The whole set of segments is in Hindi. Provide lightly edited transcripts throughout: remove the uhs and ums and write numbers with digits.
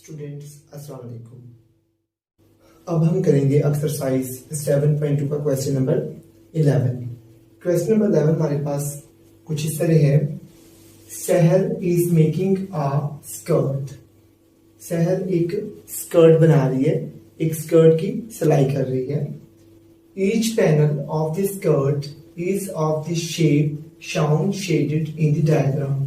स्टूडेंट्स अस्सलाम वालेकुम। अब हम करेंगे एक्सरसाइज 7.2 का क्वेश्चन नंबर 11। क्वेश्चन नंबर 11 हमारे पास कुछ इस तरह है। सहर इज मेकिंग अ स्कर्ट। सहर एक स्कर्ट बना रही है, एक स्कर्ट की सिलाई कर रही है। Each panel of the skirt is of the shape shown shaded in the diagram.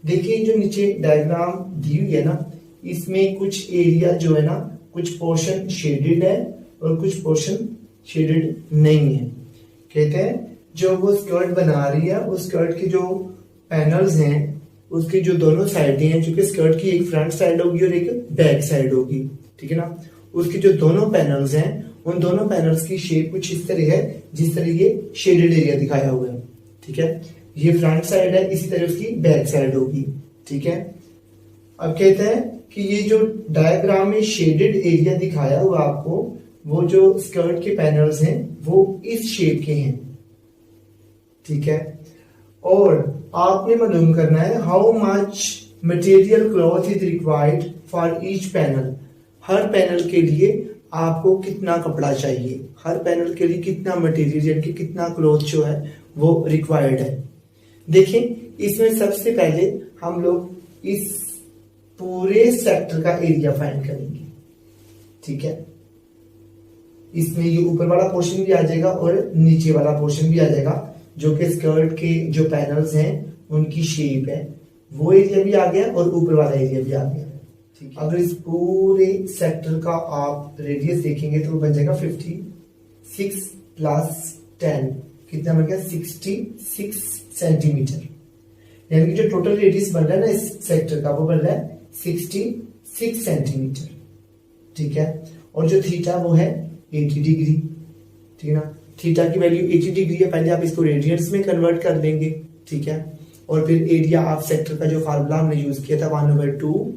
देखिए जो नीचे डायग्राम दी हुई है ना, इसमें कुछ एरिया जो है ना, कुछ पोर्शन शेडेड है और कुछ पोर्शन शेडेड नहीं है। कहते हैं जो वो स्कर्ट बना रही है उस स्कर्ट के जो पैनल्स हैं उसकी जो दोनों साइडें हैं, चूंकि स्कर्ट की एक फ्रंट साइड होगी और एक बैक साइड होगी, ठीक है ना। उसकी जो दोनों पैनल्स हैं उन दोनों पैनल्स की शेप कुछ इस तरह है जिस तरह ये शेडेड एरिया दिखाया हुआ है, ठीक है। ये फ्रंट साइड है, इसी तरह उसकी बैक साइड होगी, ठीक है। अब कहते हैं कि ये जो डायग्राम में शेडेड एरिया दिखाया हुआ आपको, वो जो स्कर्ट के पैनल्स हैं वो इस शेप के हैं, ठीक है। और आपने मालूम करना है how much material cloth is required for each panel. Her panel के लिए आपको कितना कपड़ा चाहिए, हर पैनल के लिए कितना मटेरियल यानी कि कितना क्लॉथ जो है वो रिक्वायर्ड है। देखें इसमें सबसे पहले हम लोग इस पूरे सेक्टर का एरिया फाइंड करेंगे, ठीक है। इसमें ये ऊपर वाला पोर्शन भी आ जाएगा और नीचे वाला पोर्शन भी आ जाएगा, जो कि स्कर्ट के जो पैनल्स हैं उनकी शेप है, वो एरिया भी आ गया और ऊपर वाला एरिया भी आ गया, ठीक है। अगर इस पूरे सेक्टर का आप रेडियस देखेंगे तो बन जाएगा 56 प्लस 10, कितना बन गया 66 सेंटीमीटर। यानी कि जो टोटल रेडियस बन रहा है ना इस सेक्टर का वो बन रहा है 66 सेंटीमीटर, ठीक है। और जो थीटा वो है 80 डिग्री, ठीक है ना। थीटा की वैल्यू 80 डिग्री है, पहले आप इसको रेडियंस में कन्वर्ट कर देंगे, ठीक है। और फिर एरिया ऑफ सेक्टर का जो फार्मूला हमने यूज किया था 1/2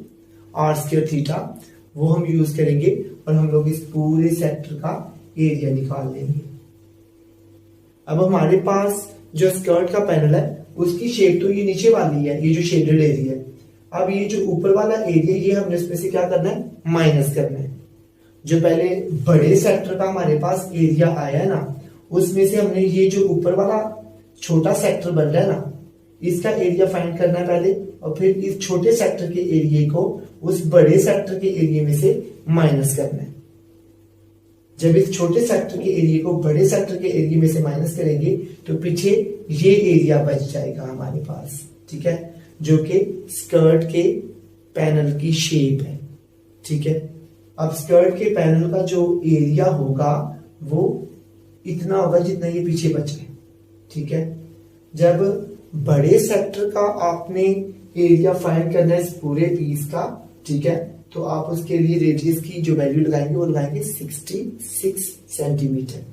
r² थीटा, वो हम यूज करेंगे और हम लोग इस पूरे सेक्टर का एरिया निकाल लेंगे। अब हमारे पास जो स्कर्ट का पैनल है उसकी शेप तो ये नीचे वाली है, ये जो शेडेड एरिया है। अब ये जो ऊपर वाला एरिया ये हमने इसमें से क्या करना है, माइनस करना है। जो पहले बड़े सेक्टर का हमारे पास एरिया आया है ना, उसमें से हमने ये जो ऊपर वाला छोटा सेक्टर बन रहा है ना, इसका एरिया फाइंड करना है पहले, और फिर इस छोटे सेक्टर के एरिया को उस बड़े सेक्टर के एरिया में से माइनस करना है। जब इस छोटे सेक्टर के एरिया को बड़े सेक्टर के एरिया में से माइनस करेंगे तो पीछे ये एरिया बच जाएगा हमारे पास, ठीक है, जो कि स्कर्ट के पैनल की शेप है, ठीक है। अब स्कर्ट के पैनल का जो एरिया होगा वो इतना होगा जितना ये पीछे बच रहा है, ठीक है। जब बड़े सेक्टर का आपने एरिया फाइंड करना है इस पूरे पीस का, ठीक है, तो आप उसके लिए रेडियस की जो वैल्यू लगाएंगे वो लगाएंगे 66 सेंटीमीटर।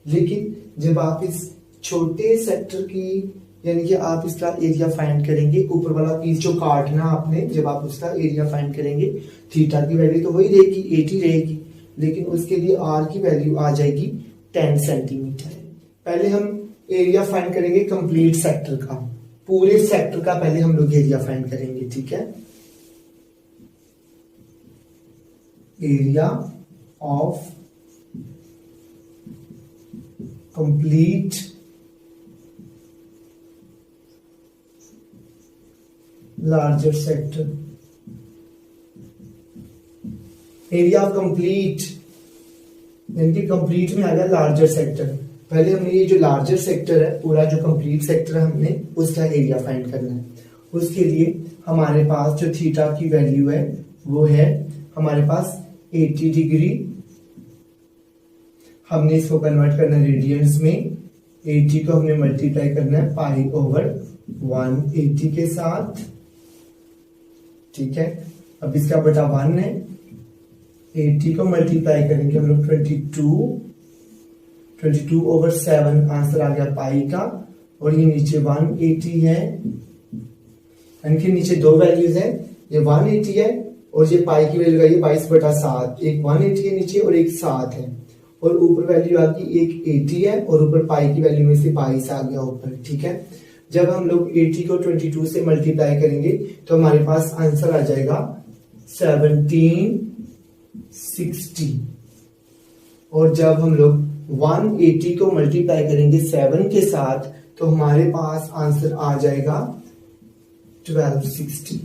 लेकिन जब आप इस छोटे सेक्टर की यानी कि आप इसका एरिया फाइंड करेंगे, ऊपर वाला पीस जो काटना आपने, जब आप उसका एरिया फाइंड करेंगे थीटा की वैल्यू तो वही रहेगी 80 रहेगी, लेकिन उसके लिए आर की वैल्यू आ जाएगी 10 सेंटीमीटर। पहले हम एरिया फाइंड करेंगे कंप्लीट सेक्टर का, पूरे सेक्टर का पहले हम लोग एरिया फाइंड करेंगे, ठीक है। Area of complete larger sector. Area of complete यानी कि कंप्लीट में आ गया लार्जर सेक्टर। पहले हमने ये जो लार्जर सेक्टर है, पूरा जो कंप्लीट सेक्टर है, हमने उसका एरिया फाइंड करना है। उसके लिए हमारे पास जो थीटा की वैल्यू है वो है हमारे पास 80 डिग्री। हमने इसको कन्वर्ट करना है रेडियंस में, 80 को हमने मल्टीप्लाई करना है π/180 के साथ, ठीक है। अब इसका बटा 1 है, 80 को मल्टीप्लाई करेंगे हम लोग 22/7 आंसर आ गया पाई का, और ये नीचे 180 है, यानी कि नीचे दो वैल्यूज है, ये 180 है और ये पाई की वैल्यू आई है 22/7। एक 180 है नीचे और एक 7 है, और ऊपर वैल्यू आपकी एक 80 है और ऊपर पाई की वैल्यू में से 22 आ गया ऊपर, ठीक है। जब हम लोग 80 को 22 से मल्टीप्लाई करेंगे तो हमारे पास आंसर आ जाएगा 1760। और जब हम लोग 180 को मल्टीप्लाई करेंगे 7 के साथ तो हमारे पास आंसर आ जाएगा 1260।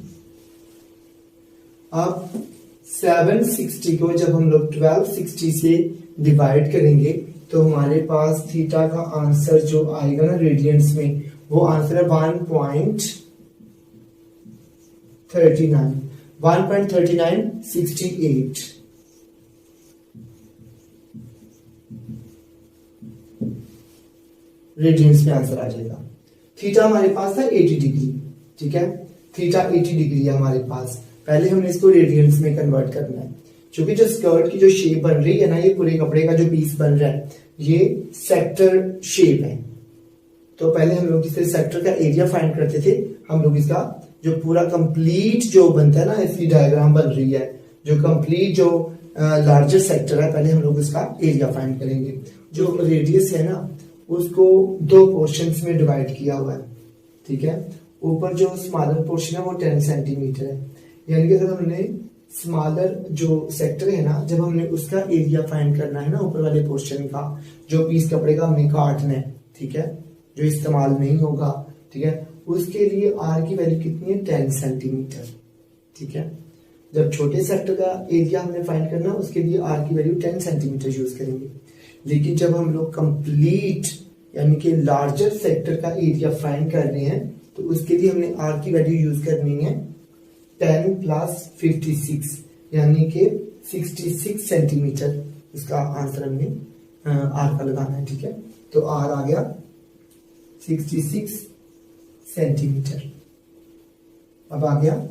अब 760 को जब हम लोग 1260 से डिवाइड करेंगे तो हमारे पास थीटा का आंसर जो आएगा ना रेडियंस में, वो आंसर है 1.3968 रेडियंस में आंसर आ जाएगा। थीटा हमारे पास था 80 डिग्री, ठीक है, थीटा 80 डिग्री है हमारे पास। पहले हमने इसको रेडियंस में कन्वर्ट करना है, क्योंकि जो स्कर्ट की जो शेप बन रही है ना, ये पूरे कपड़े का जो पीस बन रहा है ये सेक्टर शेप है। तो पहले हम लोग जिससे सेक्टर का एरिया फाइंड करते थे, हम लोग इसका जो पूरा कंप्लीट जो बनता है ना, इसकी डायग्राम बन रही है, जो कंप्लीट जो लार्जर सेक्टर है, पहले हम लोग इसका एरिया फाइंड करेंगे। जो रेडियस है ना, उसको दो पोर्शंस में डिवाइड किया हुआ है, ठीक है। ऊपर जो स्मॉलर पोर्शन है वो 10 सेंटीमीटर है, यानी कि अगर हमने स्मॉलर जो सेक्टर है ना, जब हमने उसका एरिया फाइंड करना है ना, ऊपर वाले पोर्शन का, जो पीस कपड़े का हमने काटना है, ठीक है, जो इस्तेमाल नहीं होगा, ठीक है, उसके लिए आर की वैल्यू कितनी है 10 सेंटीमीटर, ठीक है। जब छोटे सेक्टर का एरिया हमने फाइंड करना है, उसके लिए आर की वैल्यू 10 सेंटीमीटर यूज करेंगे। लेकिन जब हम लोग कंप्लीट यानी कि लार्जर सेक्टर का एरिया फाइंड कर रहे हैं, तो उसके लिए हमने आर की वैल्यू यूज करनी है 10 + 56 यानी कि 66 सेंटीमीटर। इसका आंसर हमने आर का लगाना है, ठीक है। तो आर आ गया 66 सेंटीमीटर। अब आ गया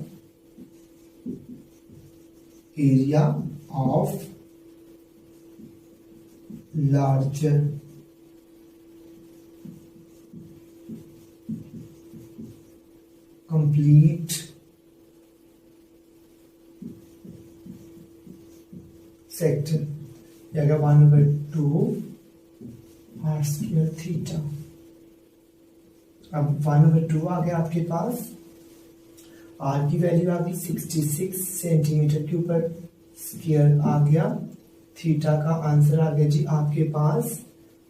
area of larger complete sector, जगह 1/2 r स्क्वायर थीटा। अब 1/2 आ गया आपके पास, r की वैल्यू आ गई 66 सेंटीमीटर के ऊपर स्क्वायर आ गया, थीटा का आंसर आ गया जी आपके पास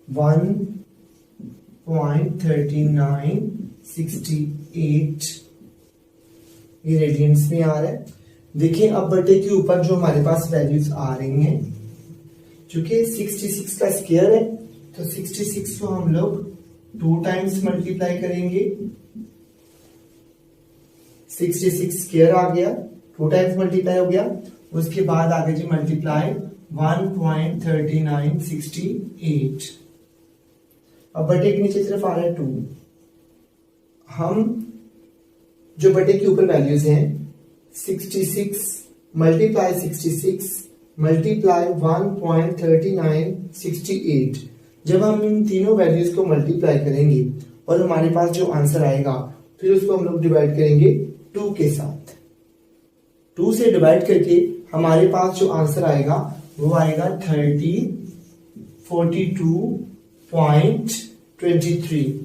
1.3968। ये रेडियंस में आ रहा है। देखिए अब बटे के ऊपर जो हमारे पास वैल्यूज आ रही हैं, क्योंकि 66 का स्क्वायर है तो 66 को हम लोग 2 टाइम्स मल्टीप्लाई करेंगे। 66 स्क्वायर आ गया, 2 टाइम्स मल्टीप्लाई हो गया, उसके बाद आ गया जी मल्टीप्लाई 1.3968। अब बटे के नीचे सिर्फ आ रहा है 2। हम जो बटे के ऊपर वैल्यूज हैं 66 मल्टीप्लाई 66 मल्टीप्लाई 1.3968, जब हम इन तीनों वैल्यूज को मल्टीप्लाई करेंगे और हमारे पास जो आंसर आएगा, फिर उसको हम लोग डिवाइड करेंगे 2 के साथ। 2 से डिवाइड करके हमारे पास जो आंसर आएगा वो आएगा 3042.23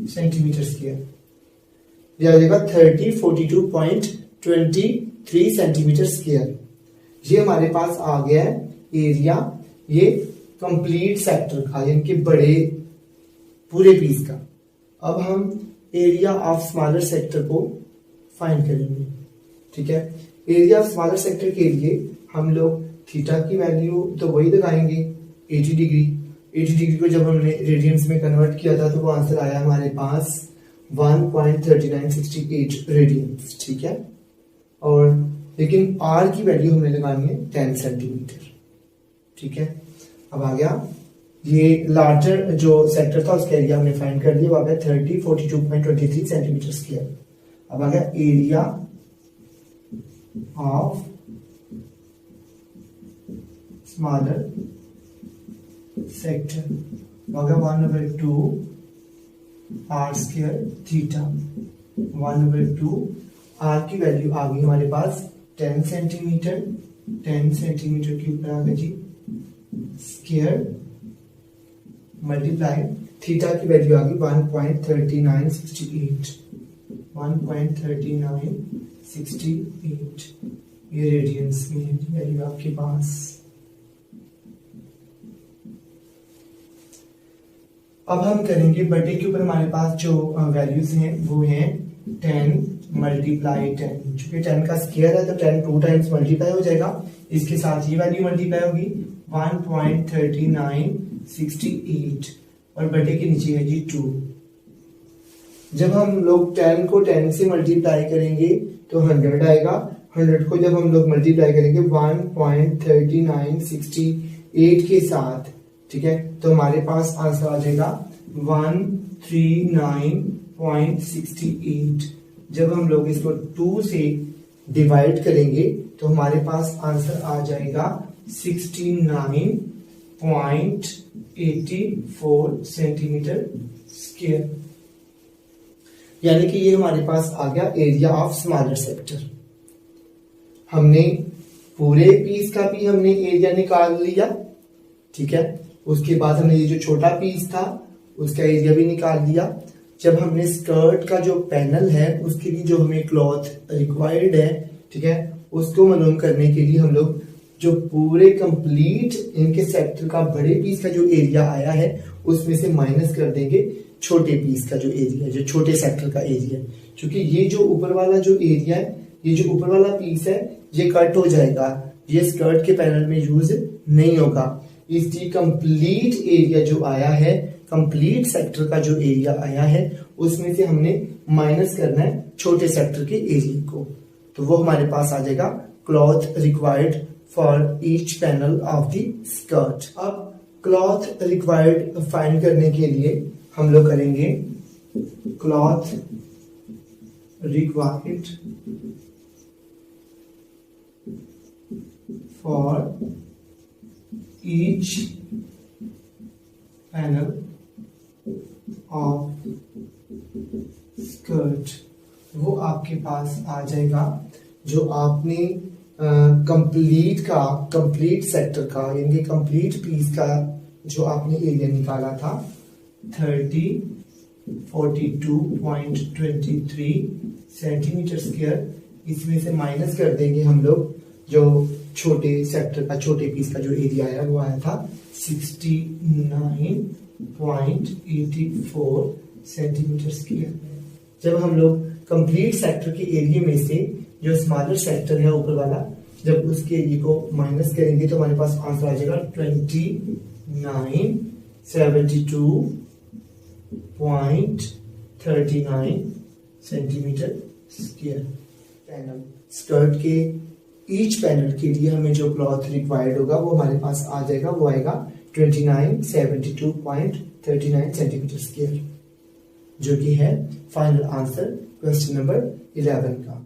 सेंटीमीटर स्क्वायर। यह आ जाएगा 3042.23 सेंटीमीटर स्क्वायर। ये हमारे पास आ गया है एरिया, ये कंप्लीट सेक्टर का, यानी कि बड़े पूरे पीस का। अब हम एरिया ऑफ स्मॉलर सेक्टर को फाइंड करेंगे, ठीक है। एरिया ऑफ स्मॉलर सेक्टर के लिए हम लोग थीटा की वैल्यू तो वही लगाएंगे 80 डिग्री। 80 डिग्री को जब हमने रेडियंस में कन्वर्ट किया था तो वो आंसर आया हमारे पास 1.3968 रेडियंस, ठीक है। और लेकिन आर की वैल्यू हमें लगानी है 10 सेंटीमीटर, ठीक है। अब आ गया ये लार्जर जो सेक्टर था उसका एरिया हमने फाइंड कर दिया, वो आ गया 3042.23 सेंटीमीटर स्क्वायर। अब आ गया एरिया ऑफ स्मॉलर सेक्टर, वो आ गया 1/2 r स्क्वायर थीटा। 1/2 r की वैल्यू आ गई हमारे पास 10 सेंटीमीटर। 10 सेंटीमीटर के ऊपर आ गया जी स्क्वायर मल्टीप्लाई थीटा की वैल्यू आ गई 1.3968। 1.3968 68, ये रेडियंस में वैल्यू आपके पास। अब हम करेंगे बटे के ऊपर हमारे पास जो वैल्यूज हैं वो हैं 10 मल्टीप्लाई 10, चूंकि 10 का स्क्वायर है तो 10 2 टाइम्स मल्टीप्लाई हो जाएगा, इसके साथ ये वैल्यू मल्टीप्लाई होगी 1.3968 और बटे के नीचे है जी 2। जब हम लोग 10 को 10 से मल्टीप्लाई करेंगे तो 100 आएगा, 100 को जब हम लोग मल्टीप्लाई करेंगे 1.3968 के साथ, ठीक है, तो हमारे पास आंसर आ जाएगा 139.68। जब हम लोग इसको 2 से डिवाइड करेंगे तो हमारे पास आंसर आ जाएगा 69.84 सेंटीमीटर स्क्वायर। यानी कि ये हमारे पास आ गया एरिया ऑफ स्मॉलर सेक्टर। हमने पूरे पीस का भी हमने एरिया निकाल लिया, ठीक है, उसके बाद हमने ये जो छोटा पीस था उसका एरिया भी निकाल दिया। जब हमने स्कर्ट का जो पैनल है उसके लिए जो हमें क्लॉथ रिक्वायर्ड है, ठीक है, उसको मालूम करने के लिए हम लोग जो पूरे कंप्लीट इनके सेक्टर का बड़े पीस का जो एरिया आया है उसमें से माइनस कर देंगे छोटे पीस का जो एरिया है, जो छोटे सेक्टर का एरिया, क्योंकि ये जो ऊपर वाला जो एरिया है, ये जो ऊपर वाला पीस है ये कट हो जाएगा, ये स्कर्ट के पैनल में यूज नहीं होगा। इसकी कंप्लीट एरिया जो आया है, कंप्लीट सेक्टर का जो एरिया आया है उसमें से हमने माइनस करना है छोटे सेक्टर के एरिया को, तो वो हमारे पास आ जाएगा cloth required for each panel of the skirt. अब क्लॉथ रिक्वायर्ड फाइंड करने के लिए हम लोग करेंगे cloth required for each panel of skirt. वो आपके पास आ जाएगा जो आपने कंप्लीट सेक्टर का यानी कंप्लीट पीस का जो आपने एरिया निकाला था 3042.23 सेंटीमीटर स्क्वायर, इसमें से माइनस कर देंगे हम लोग जो छोटे सेक्टर का छोटे पीस का जो एरिया आया वो आया था 69.84 सेंटीमीटर स्क्वायर। जब हम लोग कंप्लीट सेक्टर के एरिया में से जो स्मॉलर सेक्टर है ऊपर वाला, जब उसके एरिया को माइनस करेंगे तो हमारे पास आंसर आ जाएगा 2972.39 सेंटीमीटर स्क्वायर। पैनल स्कर्ट के ईच पैनल के लिए हमें जो क्लॉथ रिक्वायर्ड होगा वो हमारे पास आ जाएगा, वो आएगा 2972.39 सेंटीमीटर स्क्वायर, जो कि है फाइनल आंसर क्वेश्चन नंबर 11 का।